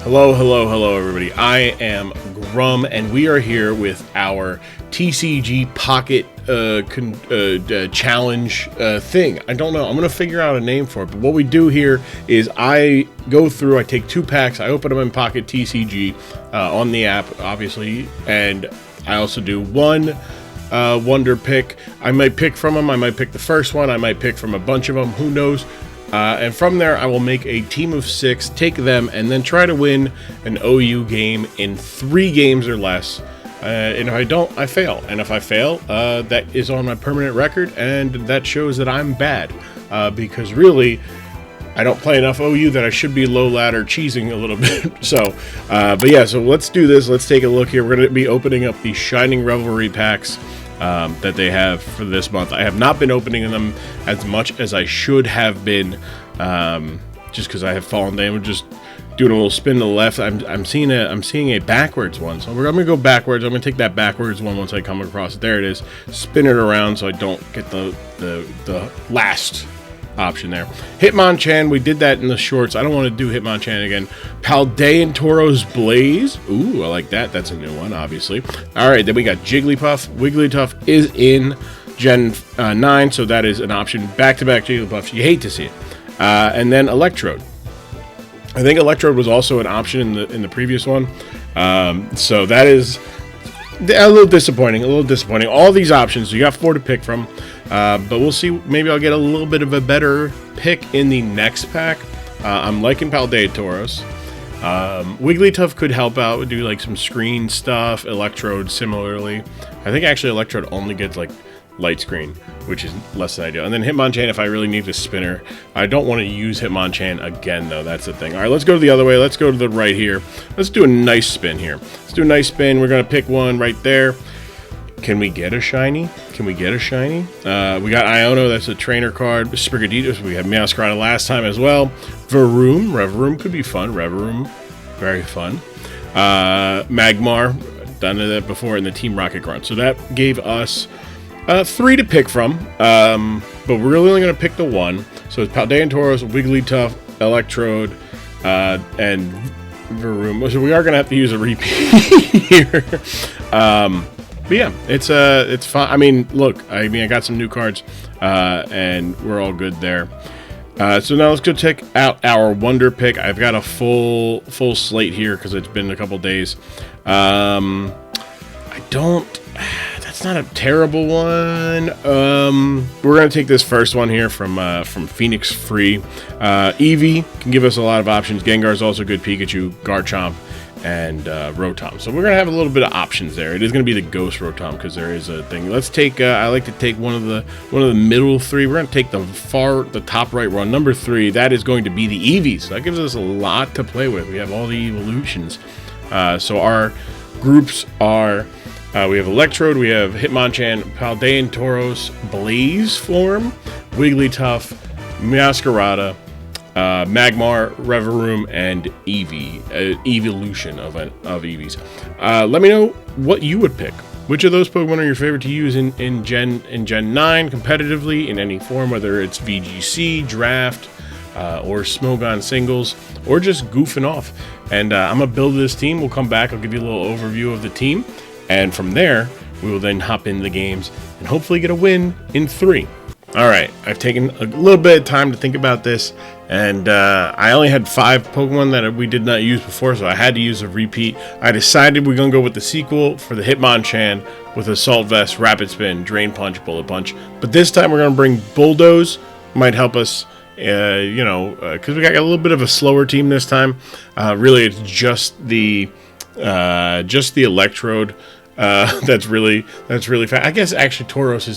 Hello, hello, hello, everybody. I am Grumm, and we are here with our TCG Pocket challenge thing. I don't know. I'm going to figure out a name for it. But what we do here is I go through, I take 2 packs, I open them in Pocket TCG on the app, obviously, and I also do 1 wonder pick. I might pick from them. I might pick the first one. I might pick from a bunch of them. Who knows? And from there, I will make a team of 6, take them, and then try to win an OU game in 3 games or less. And if I don't, I fail. And if I fail, that is on my permanent record, and that shows that I'm bad. Because really, I don't play enough OU that I should be low ladder cheesing a little bit. So, but yeah, so let's do this. Let's take a look here. We're going to be opening up the Shining Revelry packs that they have for this month. I have not been opening them as much as I should have been, just because I have fallen down. We're just doing a little spin to the left. I'm seeing a backwards one, so I'm gonna go backwards. I'm gonna take that backwards one once I come across it. There it is. Spin it around so I don't get the last option there. Hitmonchan, we did that in the shorts. I don't want to do Hitmonchan again. Paldean Tauros Blaze. Ooh, I like that. That's a new one, obviously. All right, then we got Jigglypuff. Wigglytuff is in Gen 9, so that is an option. Back-to-back Jigglypuffs. You hate to see it. And then Electrode. I think Electrode was also an option in the previous one. So that is a little disappointing. All these options, you got 4 to pick from. But we'll see. Maybe I'll get a little bit of a better pick in the next pack. I'm liking Paldean Tauros. Wigglytuff could help out, do like some screen stuff. Electrode similarly. I think actually Electrode only gets like light screen, which is less than ideal. And then Hitmonchan if I really need a spinner. I don't want to use Hitmonchan again though. That's the thing. All right, let's go to the other way. Let's go to the right here. Let's do a nice spin here. Let's do a nice spin. We're going to pick one right there. Can we get a shiny? We got Iono, that's a trainer card. Sprigatito, we had Meowscarada last time as well. Revavroom could be fun. Revavroom, very fun. Magmar, done that before in the Team Rocket Grunt. So that gave us 3 to pick from, but we're really only going to pick the 1. So it's Paldean Tauros, Wigglytuff, Electrode, and Varoom. So we are going to have to use a repeat here. But yeah, it's fun. I mean, look, I got some new cards, and we're all good there. So now let's go check out our wonder pick. I've got a full slate here because it's been a couple days. That's not a terrible one. We're gonna take this first one here from Phoenix Free. Eevee can give us a lot of options. Gengar's also good. Pikachu, Garchomp, and Rotom. So we're gonna have a little bit of options there. It is gonna be the Ghost Rotom because there is a thing. Let's take. I like to take one of the middle 3. We're gonna take the top right one, number 3. That is going to be the Eevee. So that gives us a lot to play with. We have all the evolutions. So our groups are. We have Electrode, we have Hitmonchan, Paldean Tauros, Blaze form, Wigglytuff, Meowscarada, Magmar, Revavroom, and Eevee. Evolution of Eevees. Let me know what you would pick. Which of those Pokemon are your favorite to use in Gen 9 competitively in any form, whether it's VGC, Draft, or Smogon singles, or just goofing off. And I'm going to build this team. We'll come back. I'll give you a little overview of the team. And from there, we will then hop into the games and hopefully get a win in 3. All right, I've taken a little bit of time to think about this, and I only had 5 Pokemon that we did not use before, so I had to use a repeat. I decided we're going to go with the sequel for the Hitmonchan with Assault Vest, Rapid Spin, Drain Punch, Bullet Punch. But this time we're going to bring Bulldoze. Might help us, because we got a little bit of a slower team this time. Really, it's just the Electrode. That's really fast. I guess actually Tauros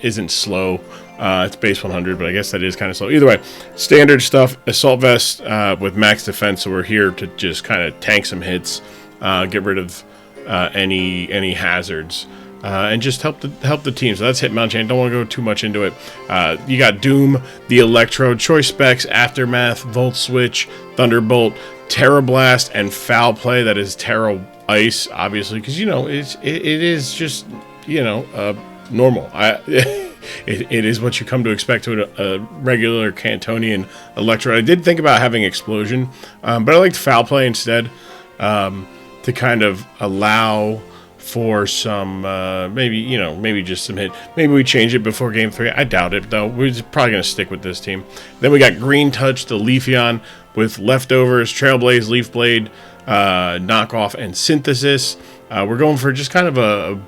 isn't slow. It's base 100, but I guess that is kind of slow. Either way, standard stuff. Assault Vest with max defense, so we're here to just kind of tank some hits, get rid of any hazards, and just help the team. So that's Hitmonchan. Don't want to go too much into it. You got Doom, the Electrode, Choice Specs, Aftermath, Volt Switch, Thunderbolt, Terra Blast, and Foul Play. That is Terra Ice, obviously, because it is just normal. it is what you come to expect to a regular Cantonian Electro. I did think about having Explosion, but I liked Foul Play instead, to kind of allow for some, maybe just some hit. Maybe we change it before Game 3. I doubt it, though. We're probably going to stick with this team. Then we got Green Touch, the Leafeon, with Leftovers, Trailblaze, Leaf Blade, Knockoff, and Synthesis. We're going for just kind of a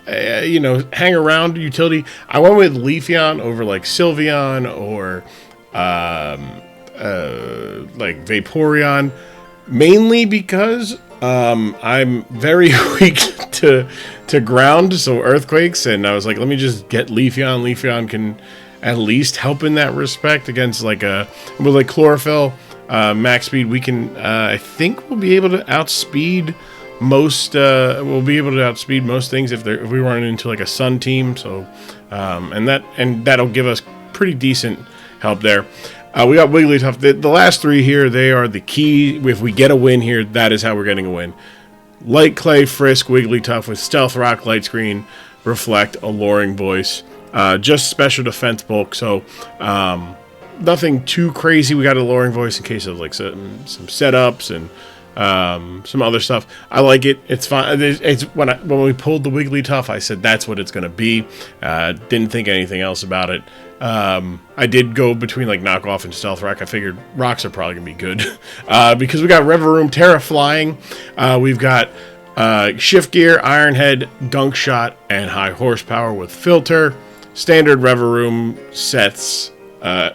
hang around utility. I went with Leafeon over like Sylveon or like Vaporeon, mainly because I'm very weak to ground, so earthquakes, and I was like, let me just get Leafeon. Leafeon can at least help in that respect against with like Chlorophyll, max speed. We can, I think we'll be able to outspeed most. We'll be able to outspeed most things if we run into like a Sun team. So, and that'll give us pretty decent help there. We got Wigglytuff. The last three here, they are the key. If we get a win here, that is how we're getting a win. Light Clay, Frisk, Wigglytuff with Stealth Rock, Light Screen, Reflect, Alluring Voice. Just special defense bulk, so nothing too crazy. We got Alluring Voice in case of like some setups and some other stuff. I like it. It's fine. It's when we pulled the Wigglytuff, I said that's what it's gonna be. Didn't think anything else about it. I did go between like Knockoff and Stealth Rock. I figured rocks are probably gonna be good because we got Reverum, Terra Flying. We've got Shift Gear, Iron Head, Gunk Shot, and High Horsepower with Filter. Standard Reverum sets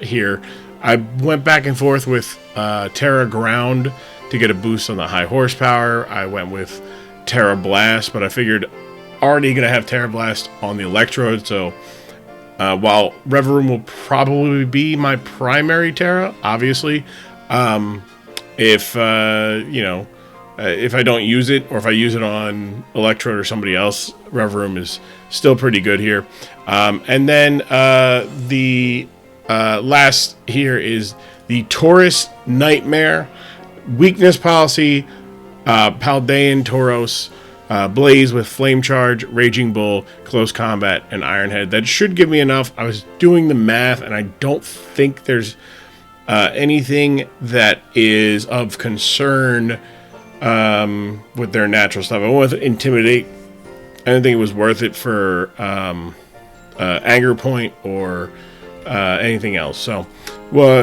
here. I went back and forth with Terra Ground to get a boost on the High Horsepower. I went with Terra Blast, but I figured already going to have Terra Blast on the Electrode, so while Reverum will probably be my primary Terra, obviously, if I don't use it, or if I use it on Electrode or somebody else, Reverum is still pretty good here. And then the last here is the Taurus Nightmare. Weakness Policy, Paldean Tauros, Blaze with Flame Charge, Raging Bull, Close Combat, and Iron Head. That should give me enough. I was doing the math, and I don't think there's anything that is of concern with their natural stuff. I went with Intimidate. I didn't think it was worth it for Anger Point or anything else. So,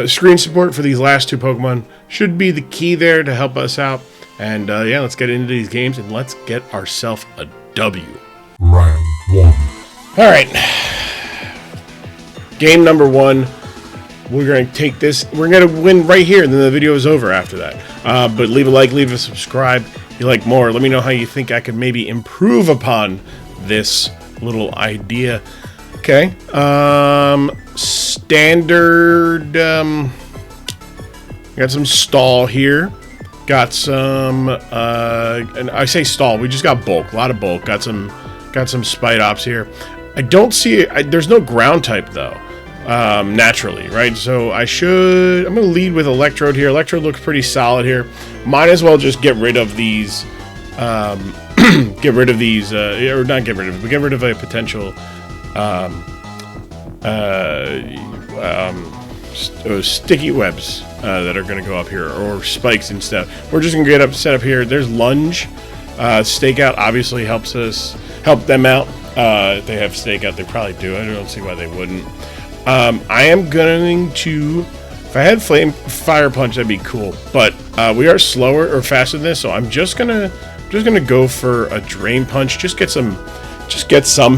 screen support for these last two Pokemon should be the key there to help us out. And yeah, let's get into these games and let's get ourselves a W. Round one. All right. Game number one. We're going to take this. We're going to win right here, and then the video is over after that. But leave a like, leave a subscribe if you like more. Let me know how you think I could maybe improve upon this little idea. Okay. Standard. Got some stall here. Got some. And I say stall. We just got bulk. A lot of bulk. Got some Spite Ops here. I don't see. There's no ground type though. Naturally, right? So I'm going to lead with Electrode here. Electrode looks pretty solid here. Might as well just get rid of these. Or not get rid of, but get rid of a potential. Sticky webs that are going to go up here, or spikes instead. We're just going to get set up here. There's Lunge. Stakeout obviously help them out. If they have Stakeout, they probably do. I don't see why they wouldn't. I am going to, if I had Fire Punch, that'd be cool. But we are slower or faster than this, so I'm just gonna go for a Drain Punch. Just get some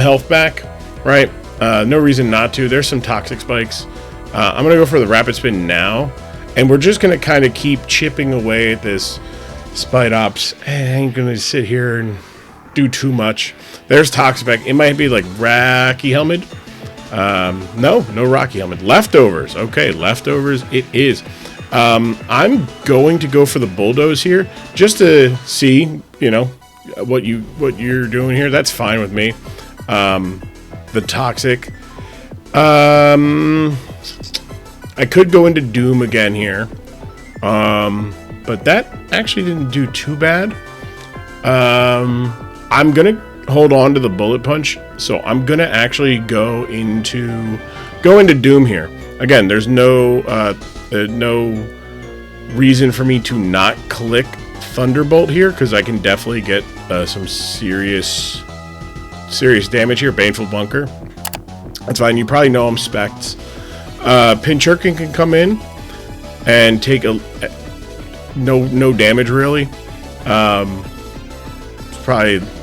health back, right? No reason not to. There's some Toxic Spikes. I'm gonna go for the Rapid Spin now, and we're just gonna kind of keep chipping away at this Spite Ops. I ain't gonna sit here and do too much. There's Toxic Spike. It might be like Rocky Helmet. No Rocky Helmet. Leftovers. Okay, Leftovers it is. I'm going to go for the Bulldoze here just to see, what you're doing here. That's fine with me. The Toxic. I could go into Doom again here. But that actually didn't do too bad. I'm gonna hold on to the bullet punch, so I'm gonna actually go into Doom here. Again, there's no reason for me to not click Thunderbolt here, because I can definitely get some serious damage here. Baneful Bunker. That's fine. You probably know I'm Specs. Pinchurkin can come in and take no damage really.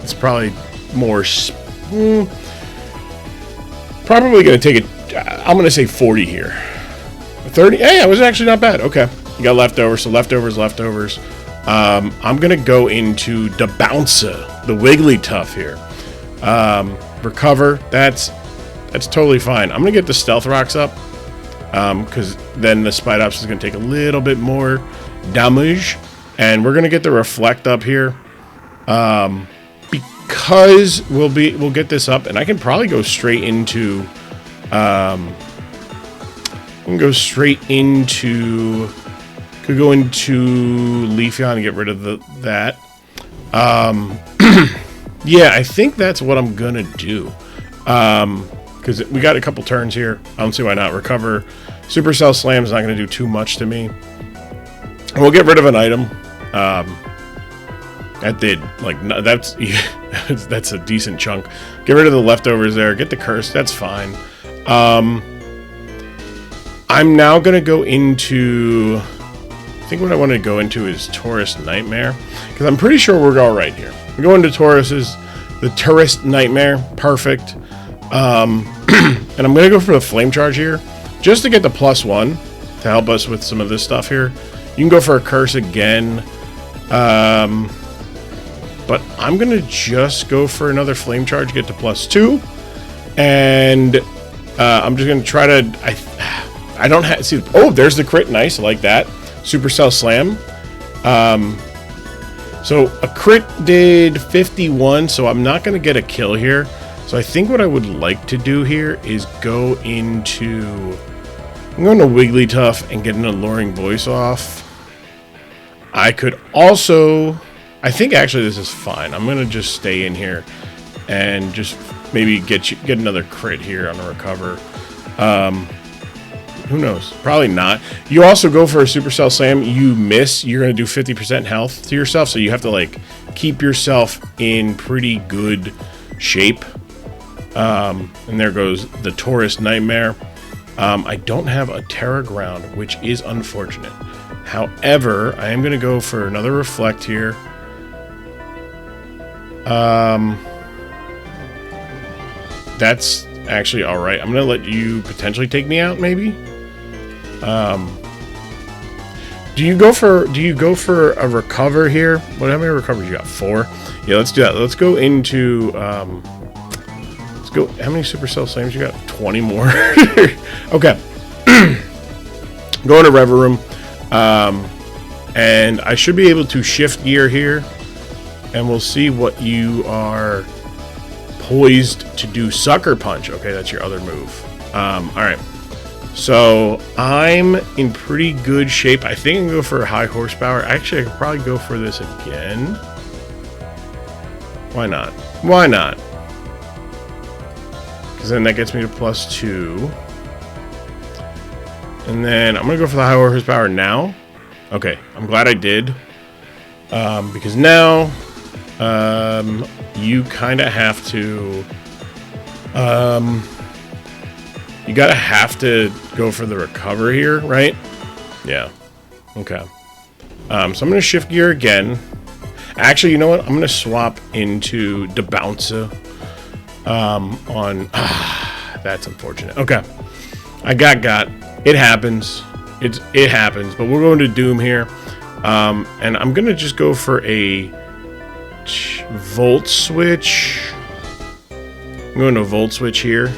It's probably more. Probably gonna take it. I'm gonna say 40 here. 30. Hey, that was actually not bad. Okay, you got leftovers. So leftovers. I'm gonna go into the Bouncer, the Wigglytuff here. Recover. That's totally fine. I'm gonna get the Stealth Rocks up, because then the Spidops is gonna take a little bit more damage, and we're gonna get the Reflect up here, because we'll get this up, and I can probably go straight into. Could go into Leafeon and get rid of that. Yeah, I think that's what I'm gonna do. Because we got a couple turns here. I don't see why not. Recover. Supercell Slam's not gonna do too much to me. We'll get rid of an item. That did that's a decent chunk. Get rid of the leftovers there. Get the curse. That's fine. I'm now gonna go into. I think what I want to go into is Tourist Nightmare, because I'm pretty sure we're all right here. We're going to the Tourist Nightmare. Perfect. And I'm gonna go for the Flame Charge here, just to get the +1 to help us with some of this stuff here. You can go for a Curse again. But I'm going to just go for another Flame Charge, get to +2. And I'm just going to try to... I don't have... See, oh, there's the crit. Nice. I like that. Supercell Slam. So a crit did 51, so I'm not going to get a kill here. So I think what I would like to do here is go into... I'm going to Wigglytuff and get an Alluring Voice off. I could also... I think actually this is fine. I'm gonna just stay in here and just maybe get another crit here on the recover. Who knows? Probably not. You also go for a Supercell Slam. You miss. You're gonna do 50% health to yourself, so you have to like keep yourself in pretty good shape. And there goes the Tourist Nightmare. I don't have a Terra Ground, which is unfortunate. However, I am gonna go for another Reflect here. That's actually all right. I'm gonna let you potentially take me out, maybe. Do you go for a recover here? What? How many recovers you got? 4. Yeah, let's do that. Let's go into. Let's go. How many Supercell Slams you got? 20 more. Okay. Go into Rever Room, and I should be able to shift gear here. And we'll see what you are poised to do. Sucker Punch. Okay, that's your other move. Alright. So, I'm in pretty good shape. I think I can go for a high horsepower. Actually, I could probably go for this again. Why not? Why not? Because then that gets me to +2. And then I'm going to go for the high horsepower now. Okay, I'm glad I did. Because now... you kind of have to, you gotta have to go for the recover here, right? Yeah. Okay. So I'm gonna shift gear again. Actually, you know what? I'm gonna swap into the Bouncer, on, that's unfortunate. Okay. I got, it happens. It happens, but we're going to Doom here. And I'm gonna just go for a Volt Switch. I'm going to Volt Switch here.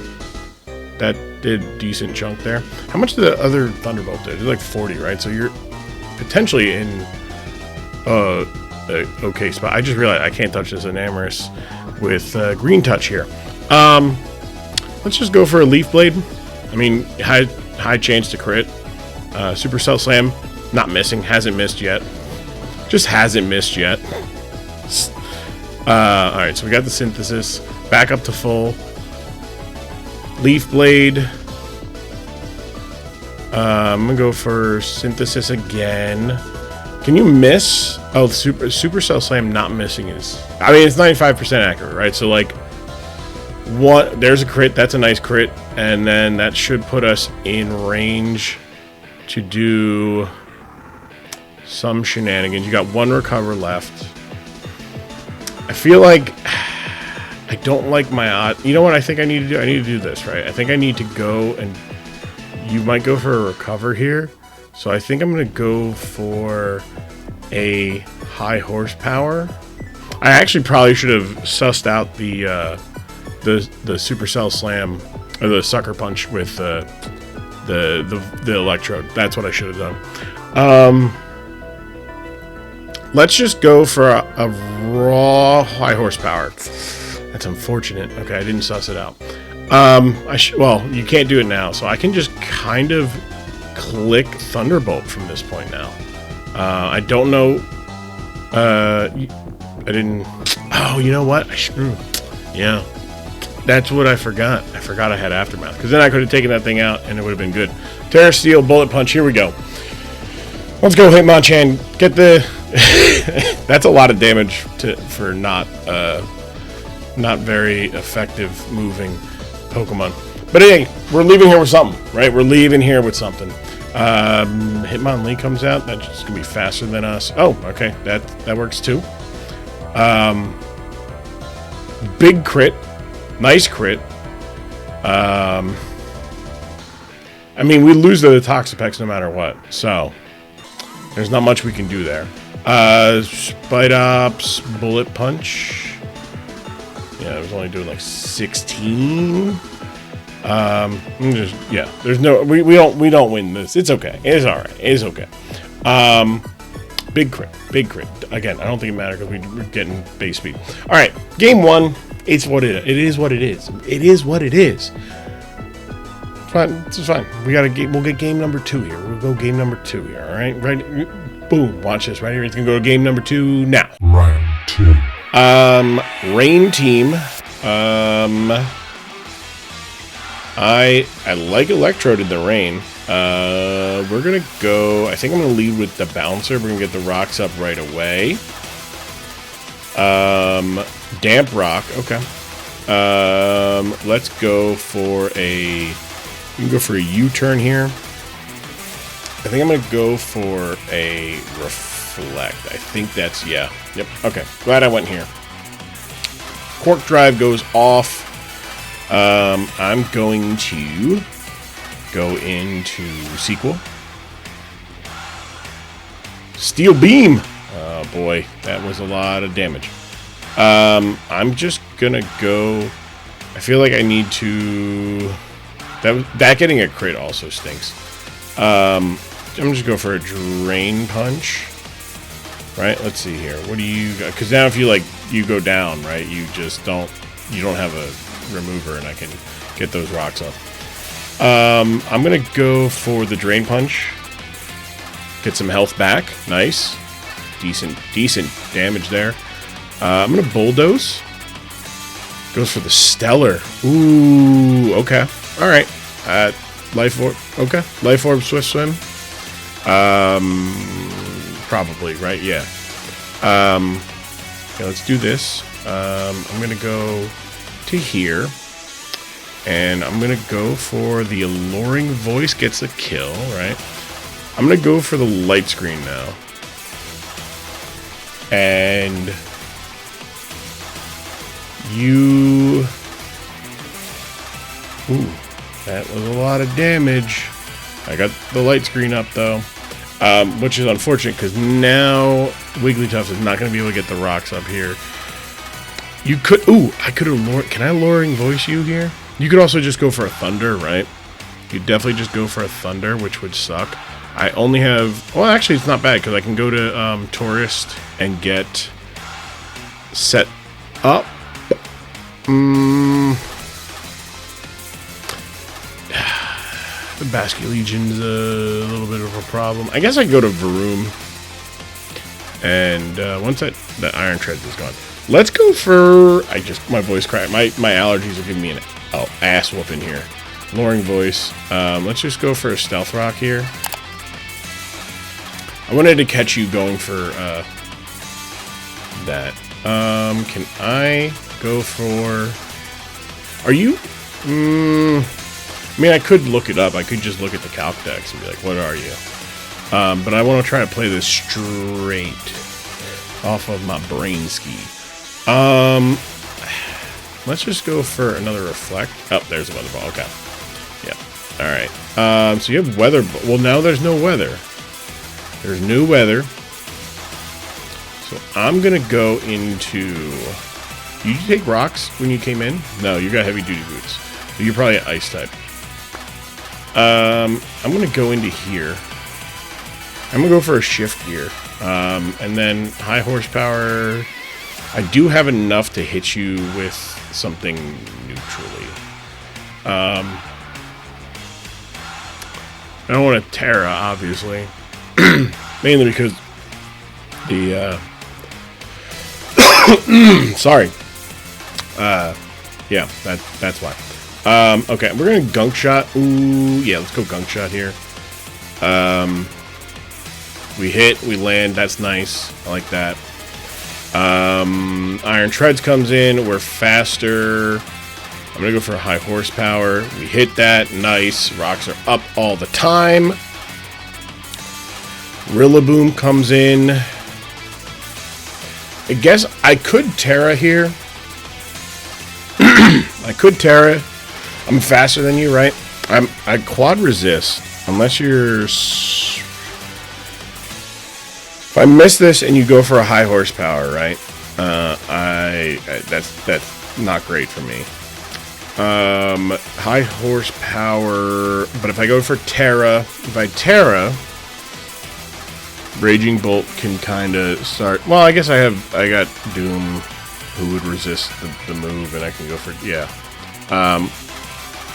That did a decent chunk there. How much did the other Thunderbolt do? It did like 40, right? So you're potentially in a okay spot. I just realized I can't touch this Enamorous with Green Touch here. Let's just go for a Leaf Blade. I mean, high chance to crit. Supercell Slam, not missing. Hasn't missed yet. Just hasn't missed yet. Alright, so we got the Synthesis. Back up to full. Leaf Blade. I'm going to go for Synthesis again. Can you miss? Oh, Supercell Slam not missing is... I mean, it's 95% accurate, right? So, like, there's a crit. That's a nice crit. And then that should put us in range to do some shenanigans. You got one recover left. I feel like I don't like my odd. You know what I think I need to do? I need to do this, right? I think I need to go and you might go for a recover here. So I think I'm going to go for a high horsepower. I actually probably should have sussed out the Supercell Slam or the Sucker Punch with the Electrode. That's what I should have done. Let's just go for a raw high horsepower. That's unfortunate. Okay, I didn't suss it out. Well, you can't do it now, so I can just kind of click Thunderbolt from this point now. I don't know. I didn't. Oh, you know what? Yeah. That's what I forgot. I forgot I had Aftermath. Because then I could have taken that thing out and it would have been good. Terra Steel, Bullet Punch. Here we go. Let's go, Hitmonchan. Get the... That's a lot of damage for not very effective moving Pokemon. But hey, we're leaving here with something, right? We're leaving here with something. Hitmonlee comes out. That's just going to be faster than us. Oh, okay. That works too. Big crit. Nice crit. I mean, we lose the Toxapex no matter what. So, there's not much we can do there. Spite Ops, Bullet Punch. Yeah, I was only doing like 16. There's no, we don't win this. It's okay. It's all right. It's okay. Big crit. Again, I don't think it matters because we're getting base speed. All right, game one. It's what it is. It is what it is. It is what it is. It's fine. It's fine. We'll get game number 2 here. We'll go game number 2 here. All right. Right. Boom. Watch this. Right here. It's gonna go to game number 2 now. Round 2. Rain team. I like Electrode in the rain. We're gonna go. I think I'm gonna lead with the Bouncer. We're gonna get the rocks up right away. Damp Rock. Okay. Let's go for a. You can go for a U-turn here. I think I'm gonna go for a Reflect. I think that's Yep. Okay. Glad I went here. Quark Drive goes off. I'm going to go into Sequel. Steel Beam. Oh boy, that was a lot of damage. I'm just gonna go. I feel like I need to. That getting a crit also stinks. I'm just go for a Drain Punch. Right. Let's see here. What do you got? Because now if you go down, right, you don't have a remover, and I can get those rocks up. I'm gonna go for the Drain Punch. Get some health back. Nice. Decent damage there. I'm gonna Bulldoze. Goes for the Stellar. Ooh, okay. Alright. Life Orb. Okay. Life Orb, Swift Swim. Probably, right? Yeah. Okay, let's do this. I'm gonna go to here. And I'm gonna go for the Alluring Voice gets a kill, right? I'm gonna go for the Light Screen now. And you... Ooh, that was a lot of damage. I got the Light Screen up though. Which is unfortunate because now Wigglytuff is not going to be able to get the rocks up here. You could... Ooh, I could have... Can I Alluring Voice you here? You could also just go for a Thunder, right? You definitely just go for a Thunder, which would suck. I only have... Well, actually, it's not bad, because I can go to Tourist and get set up. The Bascullegion's a little bit of a problem. I guess I go to Vroom And once that Iron Treads is gone, let's go for... my voice cracked. My allergies are giving me an ass whooping here. Lowering voice. Let's just go for a Stealth Rock here. I wanted to catch you going for that. Can I go for... Are you... I mean, I could look it up. I could just look at the Calc decks and be like, what are you? But I want to try to play this straight off of my brain ski. Let's just go for another Reflect. Oh, there's a Weather Ball. Okay. Yeah. All right. So you have Weather. Well, now there's no weather. There's new weather. So I'm going to go into... Did you take rocks when you came in? No, you got heavy duty boots. So you're probably an ice type. I'm going to go into here. I'm going to go for a shift gear. And then high horsepower. I do have enough to hit you with something neutrally. I don't want to Terra, obviously. Mainly because the... sorry. Yeah, that's why. Okay, we're going to Gunk Shot. Ooh, yeah, let's go Gunk Shot here. We hit, we land, that's nice. I like that. Iron Treads comes in, we're faster. I'm going to go for a high horsepower. We hit that, nice. Rocks are up all the time. Rillaboom comes in. I guess I could Terra here. I could Terra. I'm faster than you, right? I quad resist unless you're... If I miss this and you go for a high horsepower, right? That's not great for me. High horsepower, but if I go for Terra, if I Terra, Raging Bolt can kind of start. Well, I guess I got Doom, who would resist the move, and I can go for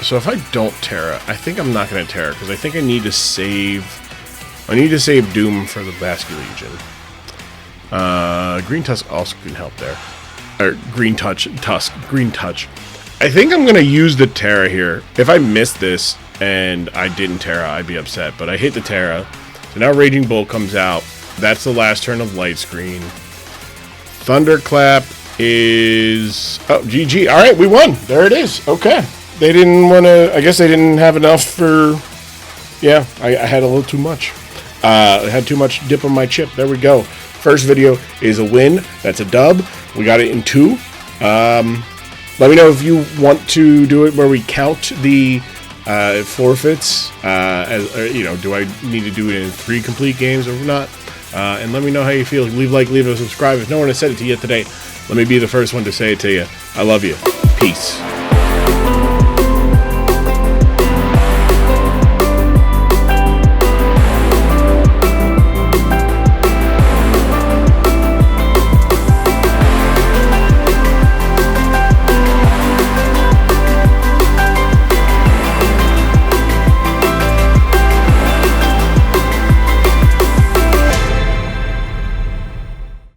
So if I don't Terra, I think I'm not going to Terra because I think I need to save. I need to save Doom for the Basculegion. Green Tusk also can help there. Or Green Touch. I think I'm going to use the Terra here. If I miss this and I didn't Terra, I'd be upset. But I hit the Terra. So now Raging Bolt comes out. That's the last turn of Light Screen. Thunderclap is... Oh, GG. All right, we won. There it is. Okay. They didn't want to... I guess they didn't have enough for... Yeah, I had a little too much. I had too much dip on my chip. There we go. First video is a win. That's a dub. We got it in 2. Let me know if you want to do it where we count the forfeits. Do I need to do it in 3 complete games or not? And let me know how you feel. Leave a like, leave a subscribe. If no one has said it to you today, let me be the first one to say it to you. I love you. Peace.